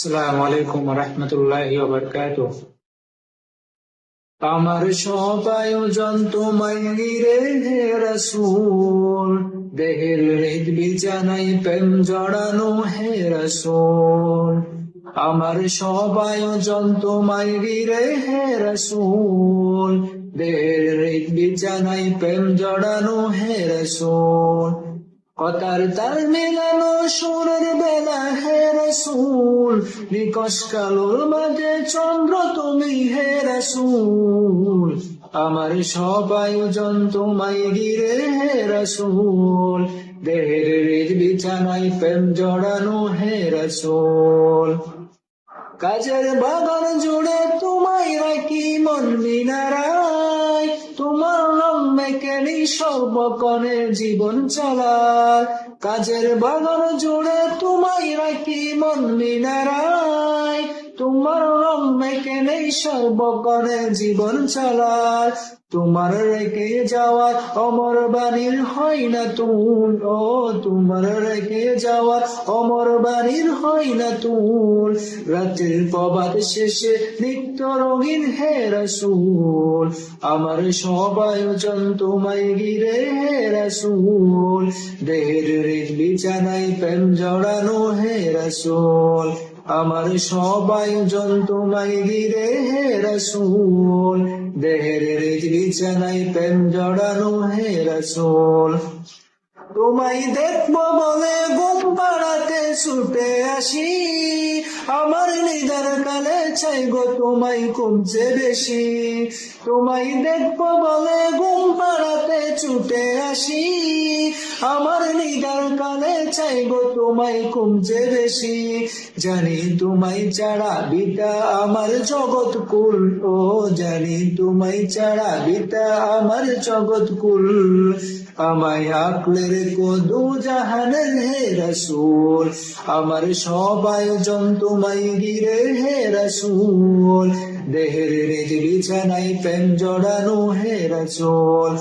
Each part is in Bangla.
আসসালামু আলাইকুম ওয়া রাহমাতুল্লাহি ওয়া বারাকাতুহু। আমার সব আয়োজন তোমায় ঘিরে হে রাসূল, দেহের হৃদ বিছানায় প্রেম জড়ানো হে রাসূল। আমার সব আয়োজন তোমায় ঘিরে হে রাসূল, দেহের হৃদ বিছানায় প্রেম জড়ানো হে রাসূল। কথার তাল মেলানো সুরের বেলা হে রাসূল, নিকশ কালোর মাঝে চন্দ্র তুমি হে রাসূল। আমার সব আয়োজন তোমায় ঘিরে হে রাসূল, দেহের হৃদ বিছানায় প্রেম জড়ানো হে রাসূল। কাজের বাগান জুড়ে তোমায় রাখি মন মিনারায়, তোমার নাম মেকেনি সর্বক্ষণে জীবন চালায়। কাজের বাগান জুড়ে তোমায় রাখি মন মিনারায়, তোমার নাম মেকেনি সর্বক্ষণে জীবন চালায়। তোমার রেখে যাওয়ার অমর বাণীর হয় না তুল, ও তোমার রেখে যাওয়ার অমর বাণীর হয় না তুল। রাতের প্রভাত শেষে নিত্য রঙিন হে রাসূল, আমার সব আয়োজন তোমায় ঘিরে হে রাসূল, দেহের হৃদ বিছানায় প্রেম জড়ানো হে রাসূল। আমার সব আয়োজন তোমায় ঘিরে হে রাসূল, দেহের হৃদ বিছানায় প্রেম জড়ানো হে রাসূল। তোমায় দেখবো বলে ঘুম পাড়াতে ছুটে আসি, আমার নিদার কালে চাই গো তোমায় কমছে বেশি। তোমায় দেখবো বলে ঘুম পাড়াতে ছুটে আসি, আমার নিদার কালে চাই গো তোমায় কমছে বেশি। জানি তোমায় ছাড়া বিতা আমার জগৎ কুল, ও জানি তোমায় ছাড়া বিতা আমার জগৎ কুল। আমায় আঁকলে রেখো দু জাহানের হে রাসূল, আমার সব আয়োজন তোমায় ঘিরে হে রাসূল, দেহের হৃদ বিছানায় প্রেম জড়ানো হে রাসূল।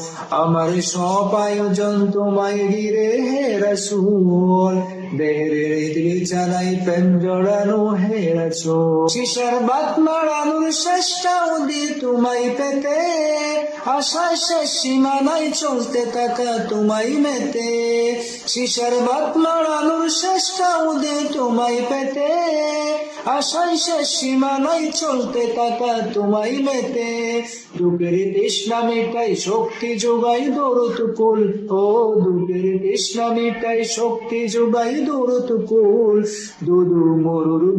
আমার সব আয়োজন তোমায় ঘিরে হে রাসূল, দেহের হৃদ বিছানায় প্রেম জড়ানো হে রাসূল। শিশার বাত মারানোর চেষ্টা ওদি তোমায় পেতে, আশায় শেষ সীমানায় চলতে থাকা তোমায় মেতে। শিশার বাত মারানোর চেষ্টা ওদি তোমায় পেতে, আশায় শেষ সীমানায় চলতে থাকা তোমায় মেতে। দুঃখের তৃষ্ণা মিটাই শক্তি যোগাই দরুদ কুল, ও দুঃখের তৃষ্ণা মিটাই শক্তি যোগাই দরুদ কুল। দুদু মরুর